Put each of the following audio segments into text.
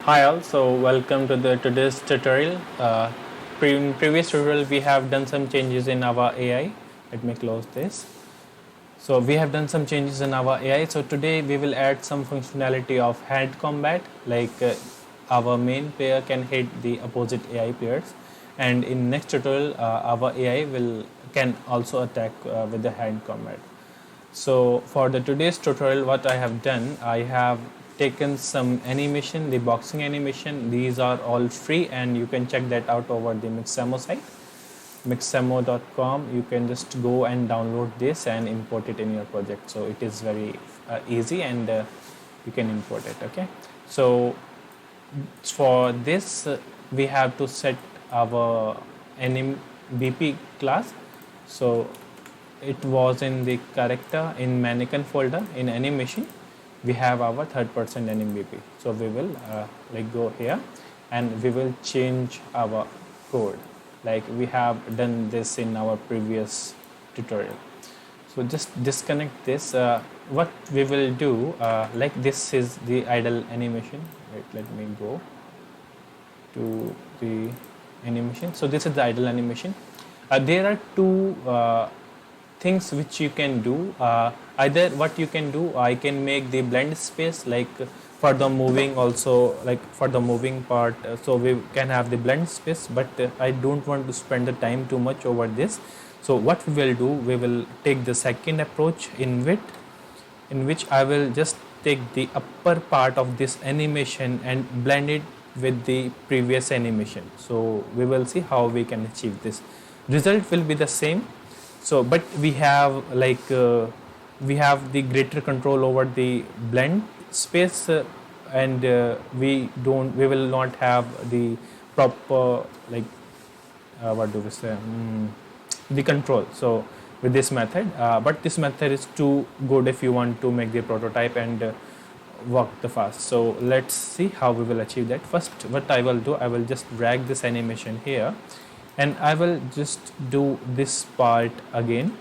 Hi all, so welcome to the today's tutorial. In previous tutorial we have done some changes in our AI. Let me close this. So we have done some changes in our AI. So today we will add some functionality of hand combat, like our main player can hit the opposite AI players, and in next tutorial our AI will can also attack with the hand combat. So for the today's tutorial, what I have done, I have taken some animation, the boxing animation. These are all free and you can check that out over the Mixamo site, mixamo.com. You can just go and download this and import it in your project. So it is very easy and you can import it. Okay. So for this, we have to set our anim BP class. So it was in the character in mannequin folder in animation. We have our third person NMBP. So we will go here and we will change our code like we have done this in our previous tutorial. So just disconnect this. What we will do, like this is the idle animation. Wait, let me go to the animation. So this is the idle animation. There are two things which you can do. Either what you can do, I can make the blend space like for the moving also, like for the moving part, so we can have the blend space, but I don't want to spend the time too much over this. So what we will do, we will take the second approach in which I will just take the upper part of this animation and blend it with the previous animation. So we will see how we can achieve this. Result will be the same. So but we have we have the greater control over the blend space, and we will not have the proper what do we say, the control. So with this method, but this method is too good if you want to make the prototype and work the fast. So let's see how we will achieve that. First, what I will do, I will just drag this animation here and I will just do this part again.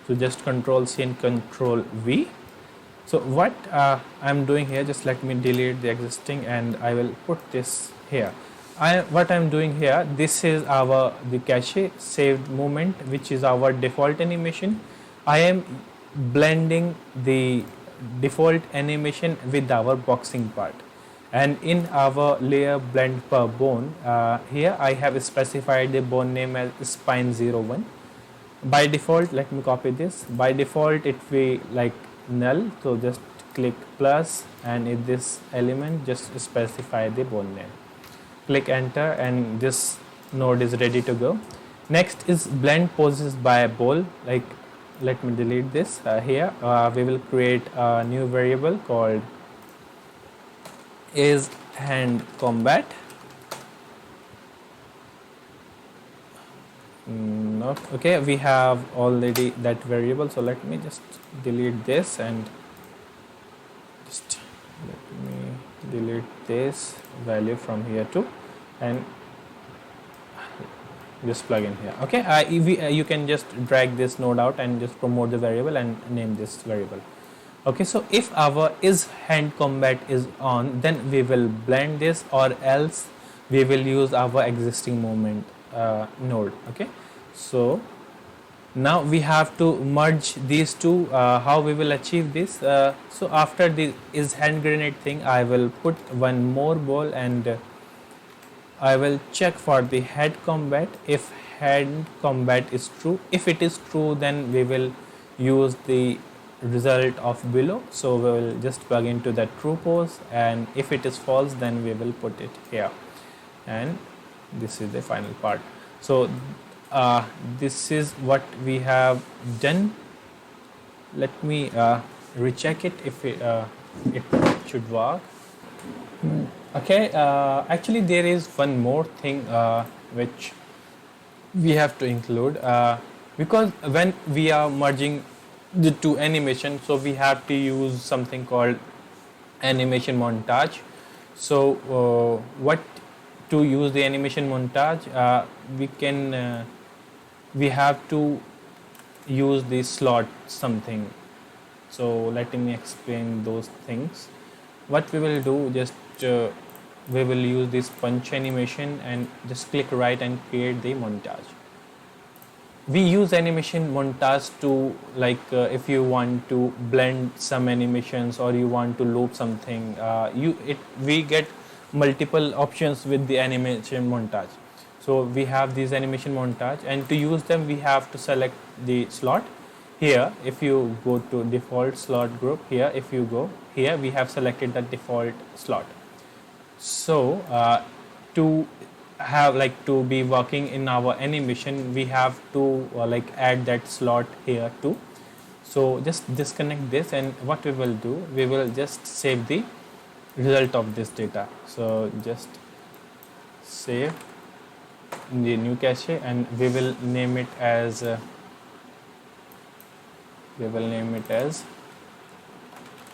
So just Control C and Control V. So what I'm doing here, just let me delete the existing and I will put this here. What I'm doing here, this is the cache saved movement, which is our default animation. I am blending the default animation with our boxing part, and in our layer blend per bone, here I have specified the bone name as spine 01. By default, let me copy this. By default it will like null, so just click plus, and in this element just specify the bone name. Click enter and this node is ready to go. Next is blend poses by ball. Like, let me delete this. Here we will create a new variable called is hand combat. Not okay, we have already that variable, so let me just delete this and just let me delete this value from here too and just plug in here. Okay, you can just drag this node out and just promote the variable and name this variable. Okay, so if our is hand combat is on, then we will blend this, or else we will use our existing movement node. Okay, so now we have to merge these two. How we will achieve this? So after the is hand grenade thing, I will put one more ball and I will check for the head combat. If hand combat is true, if it is true, then we will use the result of below. So we will just plug into that true pose, and if it is false, then we will put it here, and this is the final part. So this is what we have done. Let me recheck it if it should work. Okay, actually there is one more thing which we have to include, because when we are merging the two animation, so we have to use something called animation montage. So what to use the animation montage, we have to use the slot something. So let me explain those things. What we will do, just we will use this punch animation and just click right and create the montage. We use animation montage to, like, if you want to blend some animations or you want to loop something, we get multiple options with the animation montage. So we have these animation montage, and to use them we have to select the slot. Here if you go to default slot group, here if you go here, we have selected the default slot. So to have, like, to be working in our animation, we have to like add that slot here too. So just disconnect this, and what we will do, we will just save the result of this data. So just save in the new cache, and we will name it as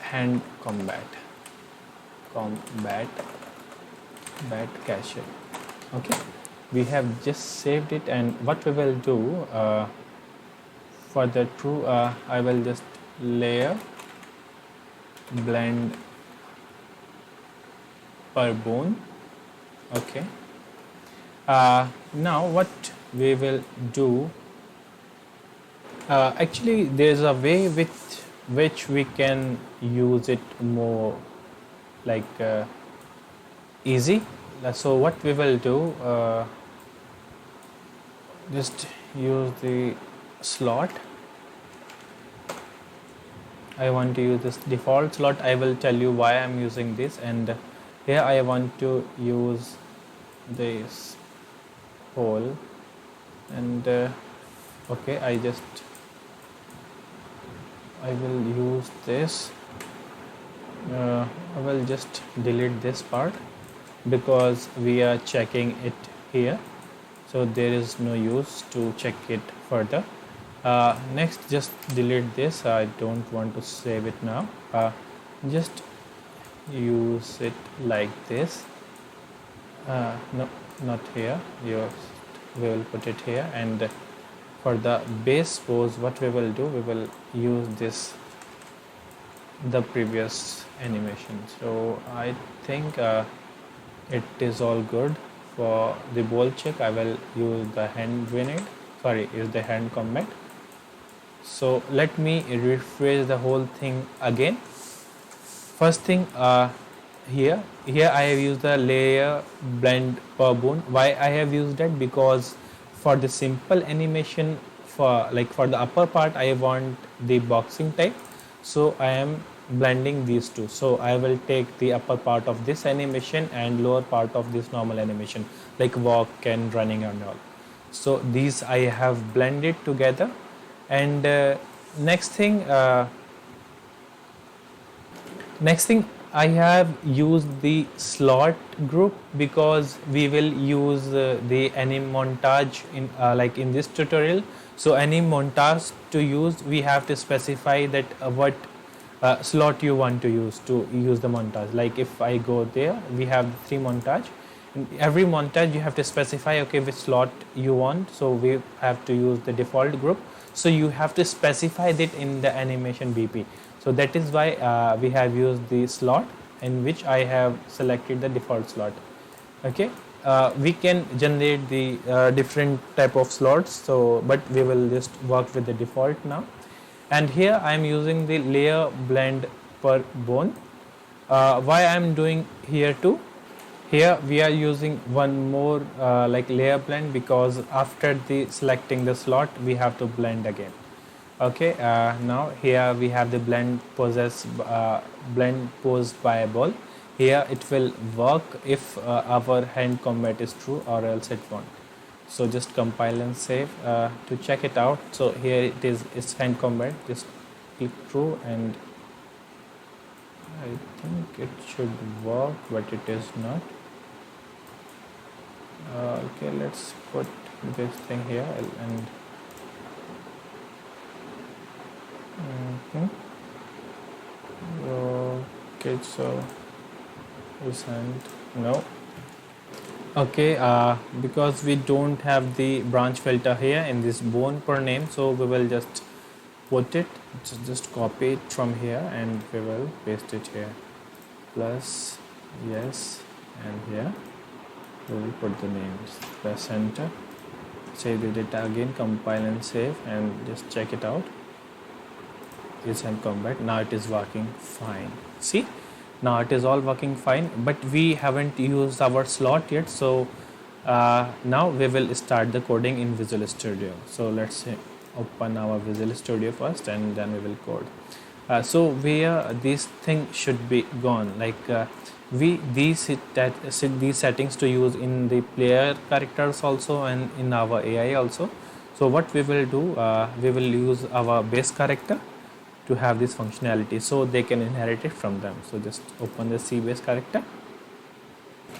hand combat cache. Okay, we have just saved it, and what we will do, for the true, I will just layer blend per bone. Okay, now what we will do, actually there's a way with which we can use it more, like, easy. So what we will do, just use the slot. I want to use this default slot. I will tell you why I'm using this, and here I want to use this hole, and okay, I will use this. I will just delete this part because we are checking it here, so there is no use to check it further. Next, just delete this. I don't want to save it now. Just use it like this. No, not here. We will put it here, and for the base pose, what we will do, we will use this, the previous animation. So I think it is all good. For the ball check, I will use the hand grenade, use the hand combat. So let me rephrase the whole thing again. First thing, here I have used the layer blend per bone. Why I have used that? Because for the simple animation, for the upper part, I want the boxing type, so I am blending these two. So I will take the upper part of this animation and lower part of this normal animation, like walk and running and all. So these I have blended together. And next thing I have used the slot group, because we will use the anim montage in in this tutorial. So any montage to use, we have to specify that what slot you want to use the montage. Like if I go there, we have 3 montage. In every montage you have to specify, okay, which slot you want. So we have to use the default group. So you have to specify that in the animation BP. So that is why we have used the slot, in which I have selected the default slot. Okay, we can generate the different type of slots, so but we will just work with the default now. And here I am using the layer blend per bone. Why I am doing here too? Here we are using one more layer blend, because after the selecting the slot, we have to blend again. Okay, now here we have the blend pose by ball. Here it will work if our hand combat is true, or else it won't. So just compile and save to check it out. So here it's hand combat. Just click true, and I think it should work, but it is not. Okay, let's put this thing here and okay, so no. Okay, because we don't have the branch filter here in this bone per name, so we will just put it, just copy it from here, and we will paste it here. Plus, yes, and here we will put the names. Press enter, save the data again, compile and save, and just check it out. Is hand combat. Now it is working fine. See, now it is all working fine, but we haven't used our slot yet. So now we will start the coding in Visual Studio. So let's say open our Visual Studio first, and then we will code. So where this thing should be gone, like we these settings to use in the player characters also and in our AI also. So what we will do, we will use our base character to have this functionality, so they can inherit it from them. So just open the C base character.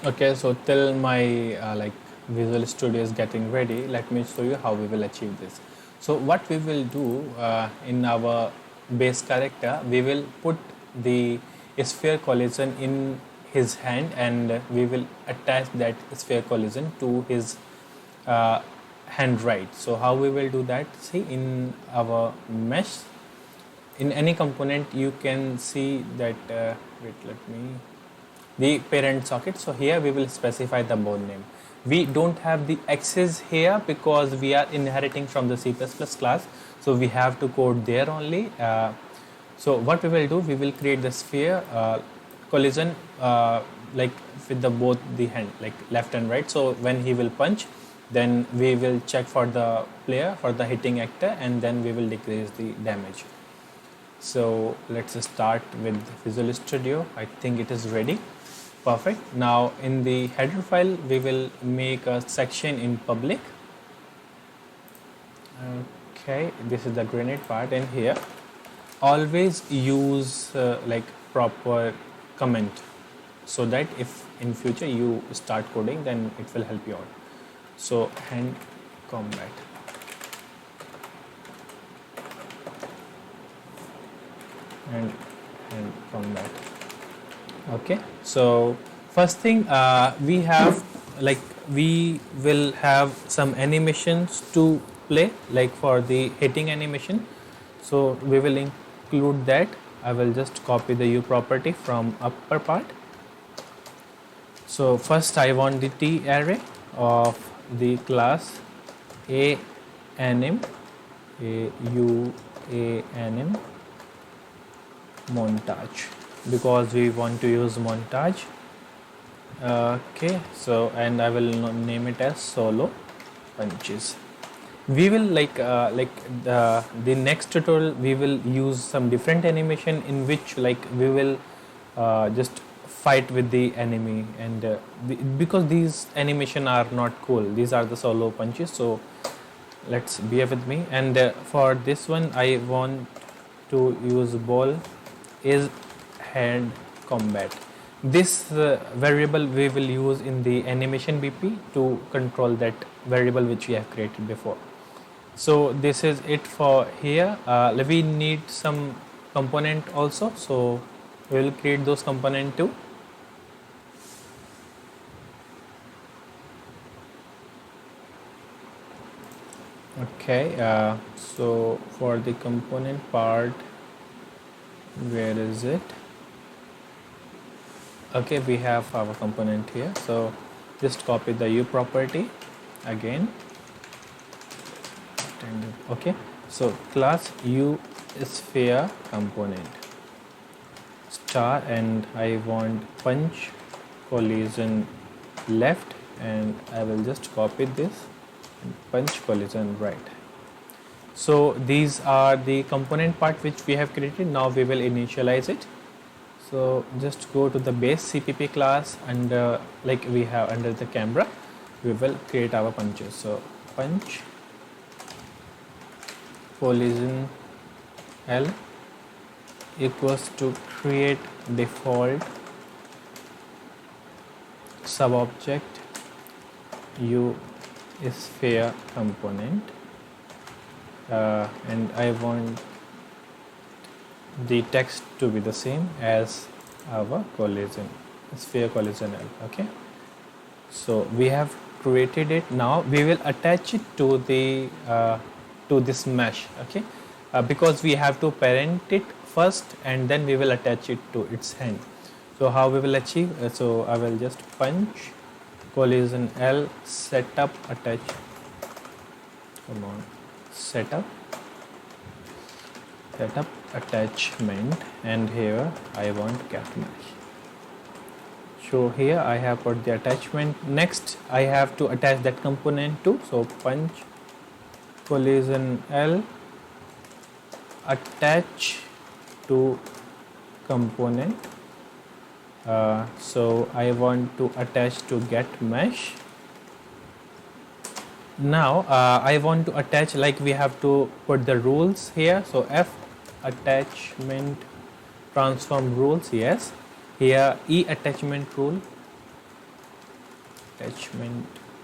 Okay, so till my like Visual Studio is getting ready, let me show you how we will achieve this. So what we will do in our base character, we will put the sphere collision in his hand, and we will attach that sphere collision to his hand, right? So how we will do that? See, in our mesh, in any component you can see that wait, let me, the parent socket. So here we will specify the board name. We don't have the access here because we are inheriting from the C++ class, so we have to code there only. So what we will do, we will create the sphere collision like with the both the hand, like left and right. So when he will punch, then we will check for the player, for the hitting actor, and then we will decrease the damage. So let's start with Visual Studio. I think it is ready. Perfect. Now in the header file, we will make a section in public. Okay, this is the grenade part, and here always use like proper comment, so that if in future you start coding, then it will help you out. So hand combat. And combat. Okay, so first thing, we have, like, we will have some animations to play, like for the hitting animation. So we will include that. I will just copy the U property from upper part. So first I want the T array of the class anim, anim montage, because we want to use montage. Okay, so, and I will name it as solo punches. We will like the next tutorial, we will use some different animation in which, like, we will just fight with the enemy, and because these animation are not cool, these are the solo punches. So let's bear with me, and for this one I want to use ball is hand combat. This variable we will use in the animation BP to control that variable which we have created before. So this is it for here. We need some component also, so we will create those component too. Okay, so for the component part, where is it? Okay, we have our component here, so just copy the U property again. Okay, so class U sphere component star, and I want punch collision left, and I will just copy this and punch collision right. So these are the component part which we have created. Now we will initialize it. So just go to the base CPP class, and like we have under the camera, we will create our punches. So punch collision L equals to create default subobject U sphere component, and I want the text to be the same as our collision sphere collision L. Okay, so we have created it. Now we will attach it to the to this mesh. Okay, because we have to parent it first, and then we will attach it to its hand. So how we will achieve? So I will just punch collision L setup attach. Come on, setup attachment, and here I want cap mesh. So here I have put the attachment. Next I have to attach that component too. So punch collision L attach to component. So I want to attach to get mesh. Now I want to attach, like we have to put the rules here. So F attachment transform rules, yes. Here E attachment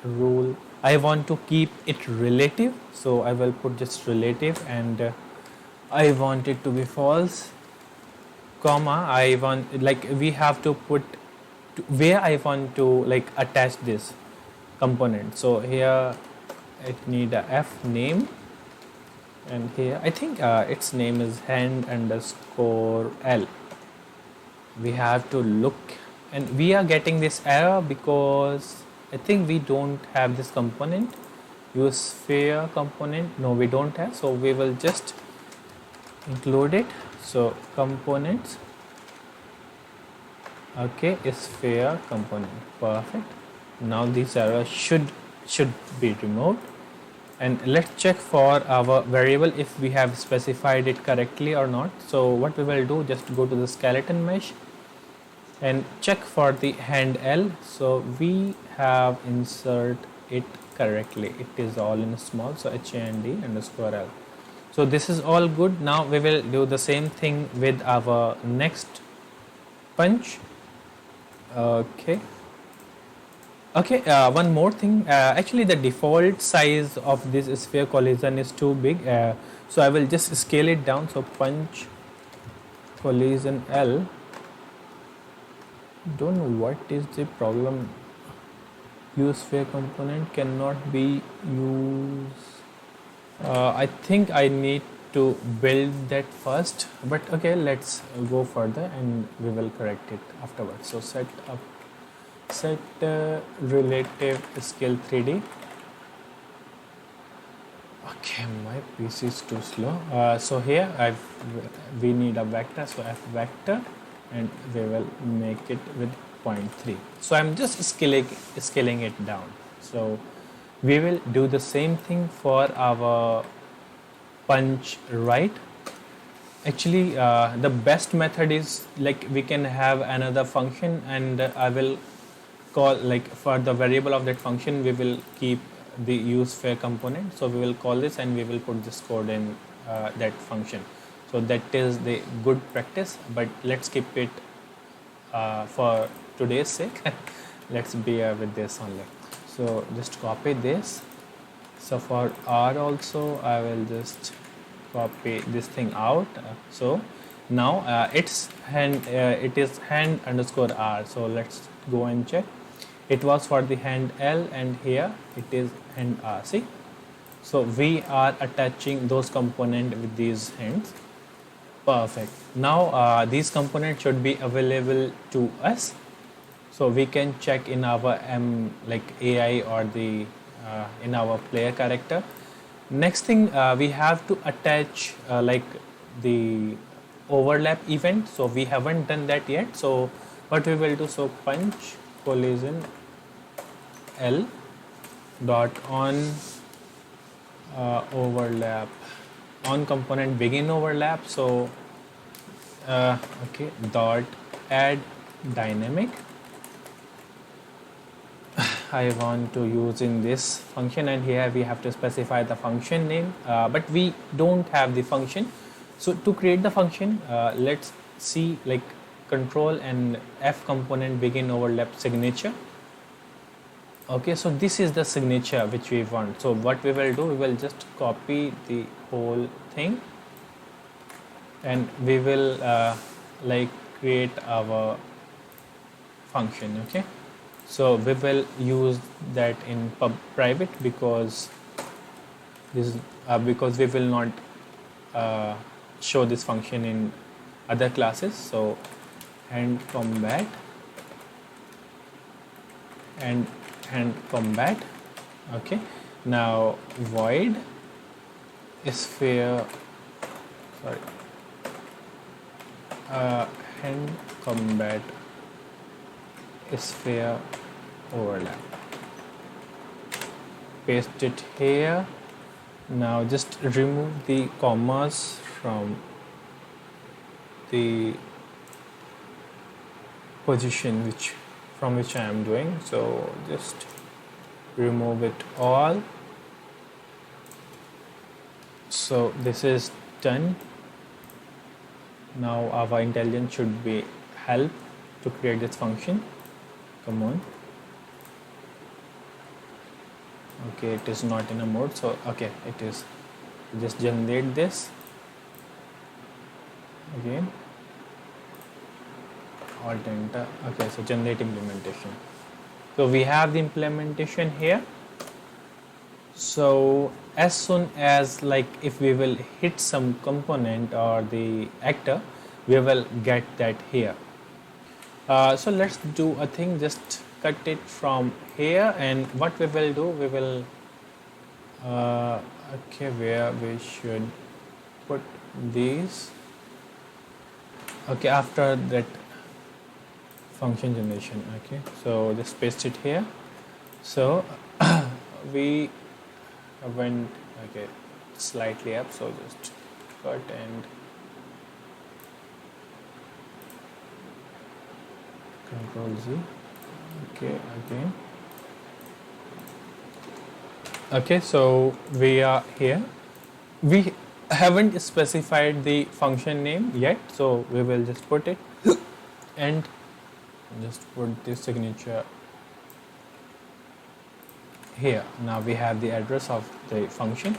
rule, I want to keep it relative, so I will put just relative, and I want it to be false, comma, I want, like we have to put where I want to like attach this component. So here it need a F name, and here I think its name is hand underscore L. We have to look, and we are getting this error because I think we don't have this component, use sphere component. No, we don't have, so we will just include it. So components, okay, is sphere component, perfect. Now this error should be removed, and let's check for our variable if we have specified it correctly or not. So what we will do, just go to the skeleton mesh and check for the hand L. So we have insert it correctly, it is all in small, so hand underscore L. So this is all good. Now we will do the same thing with our next punch. Okay, one more thing, actually the default size of this sphere collision is too big, so I will just scale it down. So punch collision L, don't know what is the problem, use sphere component cannot be used. I think I need to build that first, but okay, let's go further and we will correct it afterwards. So set relative scale 3D. Okay, my PC is too slow. So here we need a vector, so F vector, and we will make it with 0.3. So I'm just scaling it down. So we will do the same thing for our punch right. Actually the best method is like we can have another function, and I will call, like for the variable of that function we will keep the use sphere component. So we will call this and we will put this code in that function. So that is the good practice, but let's keep it for today's sake. Let's be with this only. So just copy this. So for R also I will just copy this thing out. So now it is hand underscore R. So let's go and check. It was for the hand L, and here it is hand R. See, so we are attaching those components with these hands. Perfect. Now these components should be available to us, so we can check in our like AI or the in our player character. Next thing, we have to attach like the overlap event. So we haven't done that yet. So what we will do, so punch collision L dot on overlap on component begin overlap. So okay, dot add dynamic. I want to use in this function, and here we have to specify the function name, but we don't have the function. So to create the function, let's see, like control and F component begin overlap signature. Okay, so this is the signature which we want. So what we will do, we will just copy the whole thing, and we will like create our function. Okay, so we will use that in private because this because we will not show this function in other classes. So hand combat and hand combat. Okay, now void sphere, sorry, hand combat sphere overlap. Paste it here. Now just remove the commas from the position from which I am doing. So just remove it all. So this is done. Now our intelligence should be help to create this function. Come on. Okay, it is not in a mode, so okay, it is. Just generate this again. Alt enter. Okay, so generate implementation. So we have the implementation here. So as soon as, like, if we will hit some component or the actor, we will get that here. So let's do a thing, just cut it from here, and what we will do, we will okay, where we should put these. Okay, after that function generation. Okay, so just paste it here. So we went, okay, slightly up, so just cut and Control Z. Okay, again. Okay, so we are here. We haven't specified the function name yet, so we will just put it and just put the signature here. Now we have the address of the function.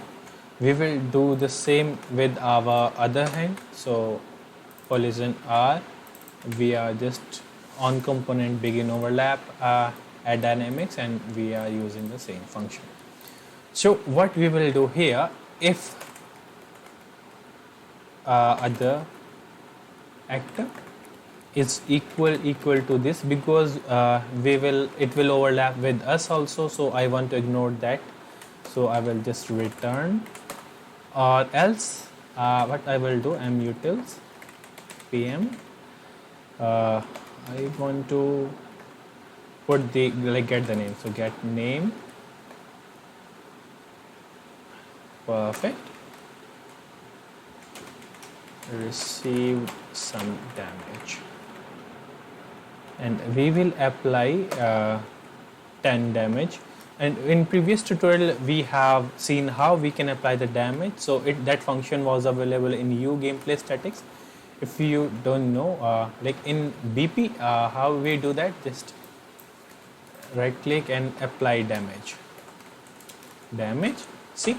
We will do the same with our other hand. So collision R, we are just on component begin overlap add dynamics, and we are using the same function. So what we will do here, if other actor is equal to this, because it will overlap with us also, so I want to ignore that, so I will just return, or else what I will do, mutils pm, I want to put the, like, get the name, so get name. Perfect. Received some damage, and we will apply 10 damage. And in previous tutorial we have seen how we can apply the damage, so that function was available in U gameplay statics. If you don't know, like in BP, how we do that, just right click and apply damage. See,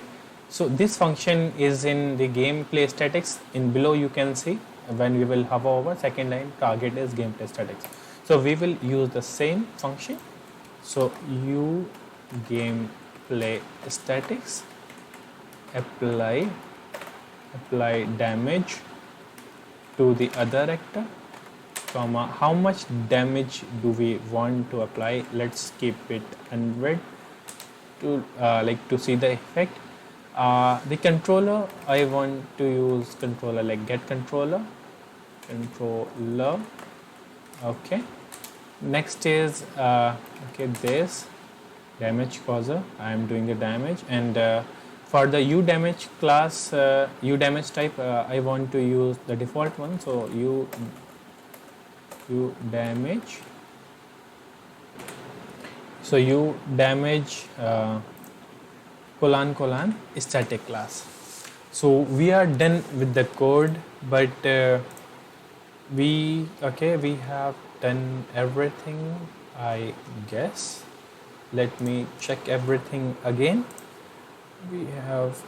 so this function is in the gameplay statics. In below you can see, when we will hover over, second line, target is gameplay statics. So we will use the same function. So U gameplay statics, apply damage to the other actor, comma, how much damage do we want to apply? Let's keep it 100 to like to see the effect. The controller, I want to use controller, like get controller. Okay, next is okay, this damage causer, I am doing the damage, and for the U damage class, U damage type, I want to use the default one, so U damage. So U damage colon static class. So we are done with the code, but we have done everything, I guess. Let me check everything again. We have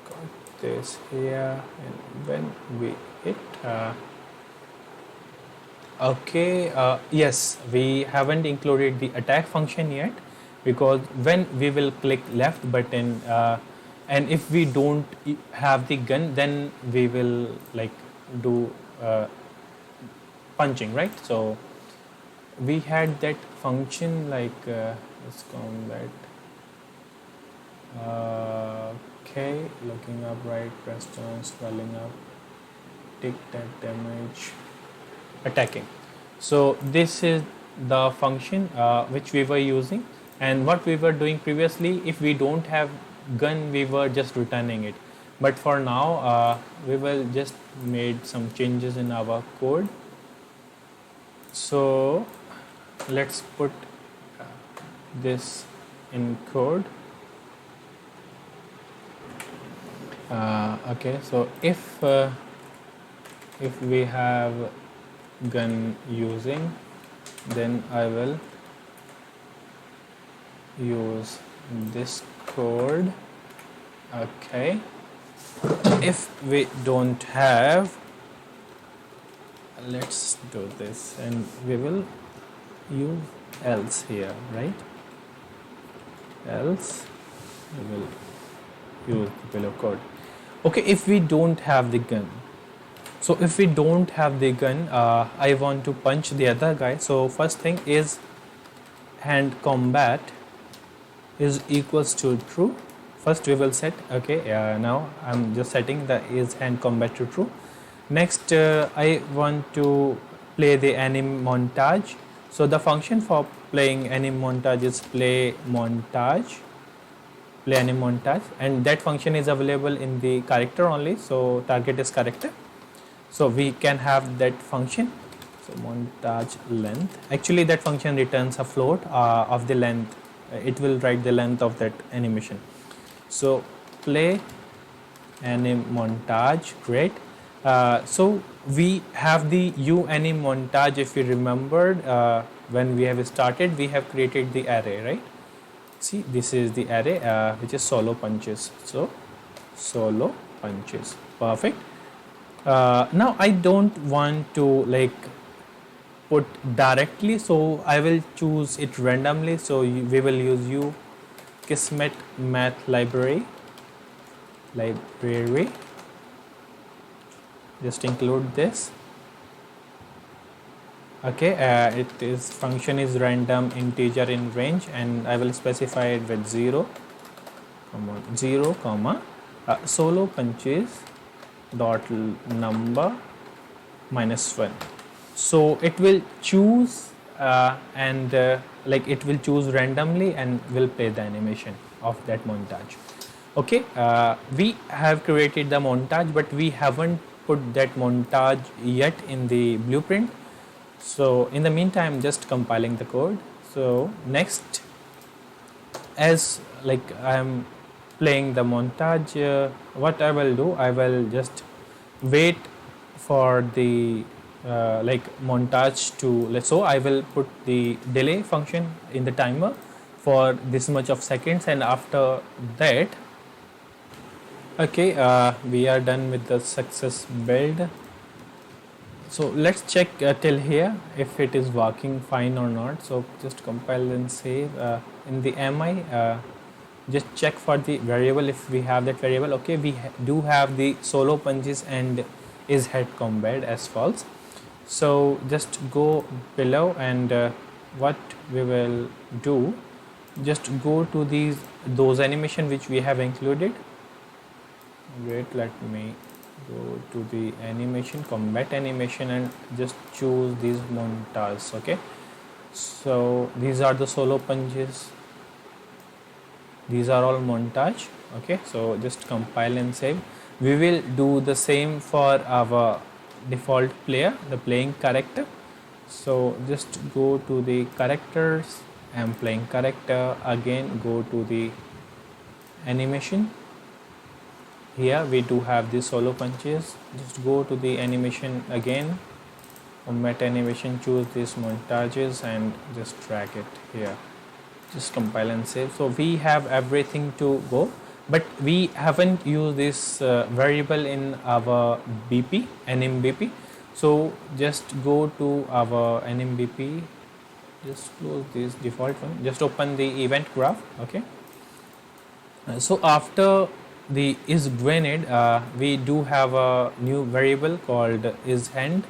got this here, and when we hit yes, we haven't included the attack function yet, because when we will click left button, and if we don't have the gun, then we will like do punching, right? So we had that function like let's combat. Okay, looking up, right, press down, swelling up, take that damage, attacking. So this is the function which we were using, and what we were doing previously, if we don't have gun, we were just returning it. But for now, we will just made some changes in our code. So let's put this in code. Okay, so if we have gun using, then I will use this code. Okay, if we don't have, let's do this, and we will use else here, right? Else we will use the below code. Okay, if we don't have the gun, so if we don't have the gun, I want to punch the other guy. So first thing is hand combat is equals to true. First we will set, okay, now I'm just setting the is hand combat to true. Next I want to play the anim montage. So the function for playing anim montage is play montage, play anim montage, and that function is available in the character only, so target is character. So we can have that function. So montage length, actually that function returns a float of the length. It will write the length of that animation. So play anim montage, great. So we have the anim montage. If you remembered, when we have started, we have created the array, right? See, this is the array which is solo punches. So solo punches, perfect. Now I don't want to like put directly, so I will choose it randomly. So we will use Kismet math library, just include this. Okay, it is function is random integer in range, and I will specify it with 0 comma solo punches dot number -1. So it will choose and like it will choose randomly and will play the animation of that montage. Okay, we have created the montage, but we haven't put that montage yet in the blueprint. So in the meantime, just compiling the code. So next, as like I am playing the montage, what I will do, I will just wait for the like montage to, so I will put the delay function in the timer for this much of seconds, and after that, okay, we are done with the success build. So let's check till here if it is working fine or not. So just compile and save. In the mi, just check for the variable if we have that variable. Okay, we do have the solo punches and is head combat as false. So just go below, and what we will do, just go to those animation which we have included. Wait, let me go to the animation, combat animation, and just choose these montages. Okay, so these are the solo punches, these are all montage. Okay, so just compile and save. We will do the same for our default player, the playing character. So just go to the characters, I'm playing character, again go to the animation. Here we do have the solo punches. Just go to the animation again, combat animation, choose these montages and just drag it here. Just compile and save. So we have everything to go, but we haven't used this variable in our BP, NMBP. So just go to our NMBP, just close this default one, just open the event graph. Okay, so after the is grenade, we do have a new variable called is hand.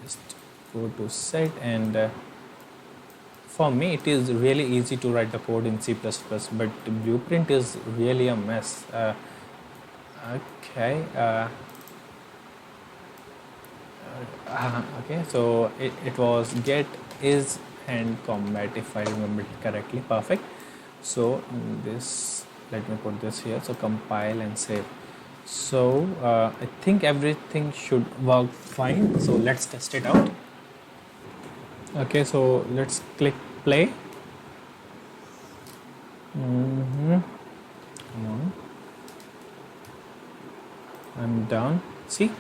Just go to set, and for me it is really easy to write the code in C++, but Blueprint is really a mess. Okay. Okay, so it was get is and combat, if I remember it correctly. Perfect. So this, let me put this here. So compile and save. So I think everything should work fine. So let's test it out. Okay, so let's click play. Come on. I'm done. See,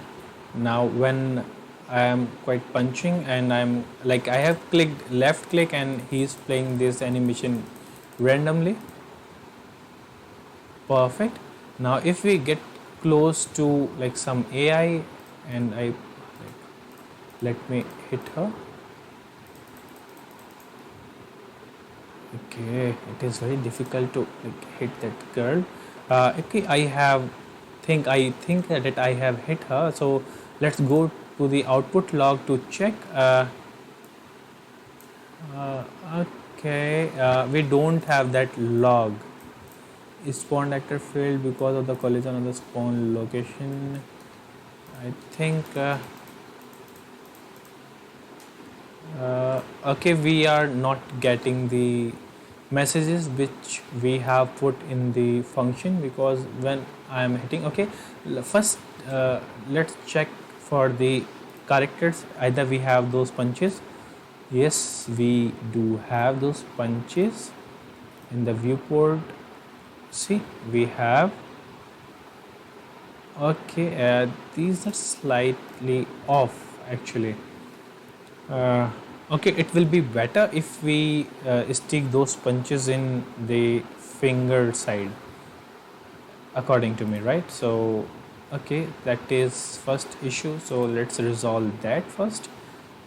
now when I am quite punching and I'm like, I have clicked left click and he's playing this animation randomly. Perfect. Now if we get close to like some AI and I like, let me hit her. Okay, it is very difficult to like hit that girl. Okay, I think that I have hit her. So let's go to the output log to check. Okay, we don't have that log. Spawn actor failed because of the collision on the spawn location. I think. Okay, we are not getting the messages which we have put in the function, because when I am hitting, okay, first let's check for the characters. Either we have those punches. Yes, we do have those punches in the viewport. See, we have. Okay, these are slightly off actually. Okay, it will be better if we stick those punches in the finger side, according to me, right? So okay, that is first issue, so let's resolve that first.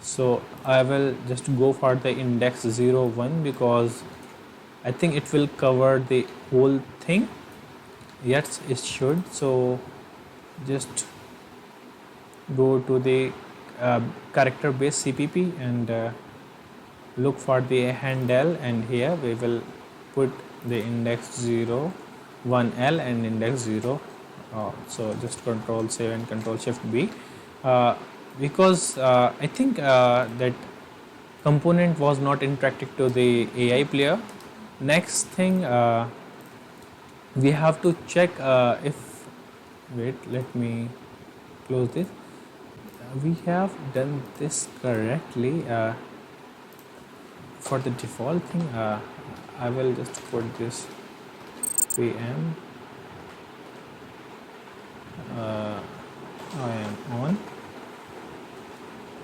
So I will just go for the index 0 1, because I think it will cover the whole thing. Yes, it should. So just go to the character base CPP and look for the handle, and here we will put the index 0 1L and index 0. So just control save and control shift B, because I think that component was not interacting to the AI player. Next thing, we have to check if, wait, let me close this. We have done this correctly. For the default thing, I will just put this VM. I am on.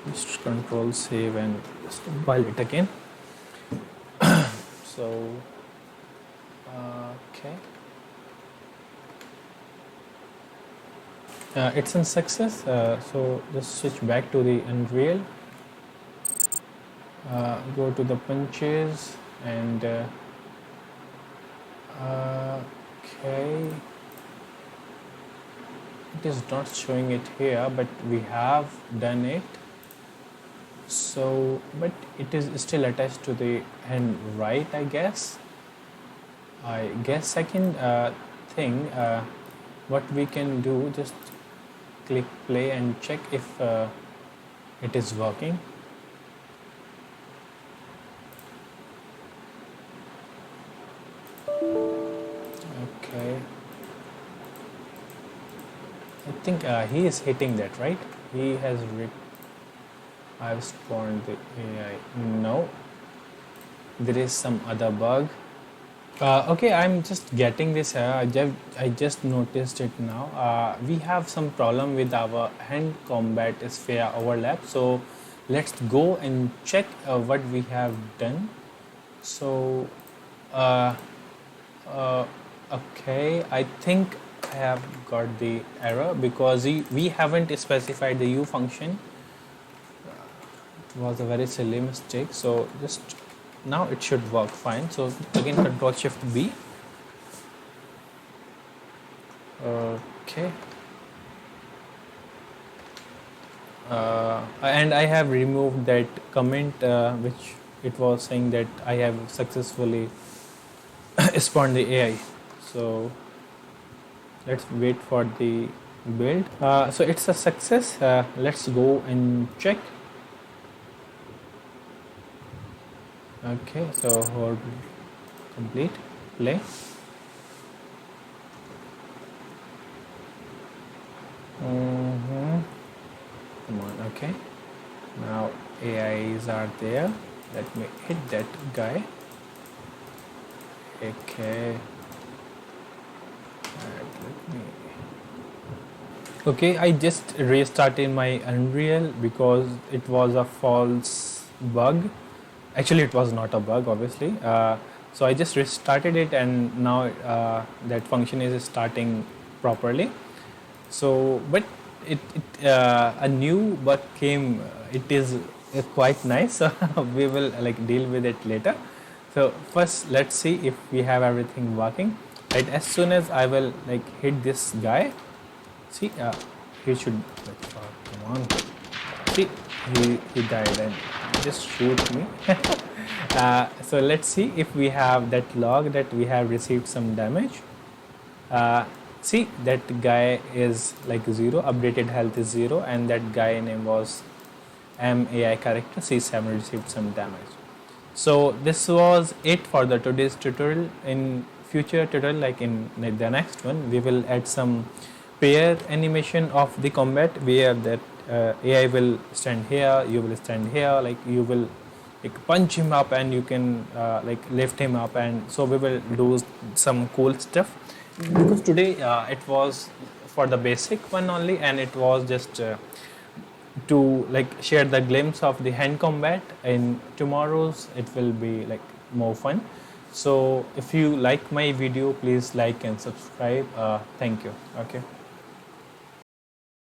Just control save and just compile it again. So okay, it's in success. So just switch back to the Unreal. Go to the punches and okay, it is not showing it here, but we have done it. So but it is still attached to the hand, right? I guess second thing, what we can do, just click play and check if it is working. Okay, I think he is hitting that, right? He has I've spawned the AI. No, there is some other bug. Okay, I'm just getting this. I just noticed it now. We have some problem with our hand combat sphere overlap. So let's go and check what we have done. So okay, I think I have got the error because we haven't specified the U function. It was a very silly mistake. So just now it should work fine. So again, Control Shift B. Okay. And I have removed that comment which it was saying that I have successfully spawned the AI. So let's wait for the build. So it's a success. Let's go and check. Okay, so hold complete, play. Come on, okay. Now AIs are there. Let me hit that guy. Okay. Okay, I just restarted my Unreal because it was a false bug. Actually, it was not a bug, obviously. So I just restarted it, and now that function is starting properly. So, but a new bug came. It is quite nice. So we will like deal with it later. So first, let's see if we have everything working. Right, as soon as I will like hit this guy, see, he should like, come on. See, he died and just shoot me. So let's see if we have that log that we have received some damage. See, that guy is like 0, updated health is 0, and that guy name was MAI character C7 received some damage. So this was it for the today's tutorial. In future tutorial, like in the next one, we will add some pair animation of the combat where that AI will stand here, you will stand here, like you will like punch him up and you can like lift him up, and so we will do some cool stuff because today it was for the basic one only, and it was just to like share the glimpse of the hand combat. In tomorrow's it will be like more fun. So if you like my video, please like and subscribe. Thank you. Okay.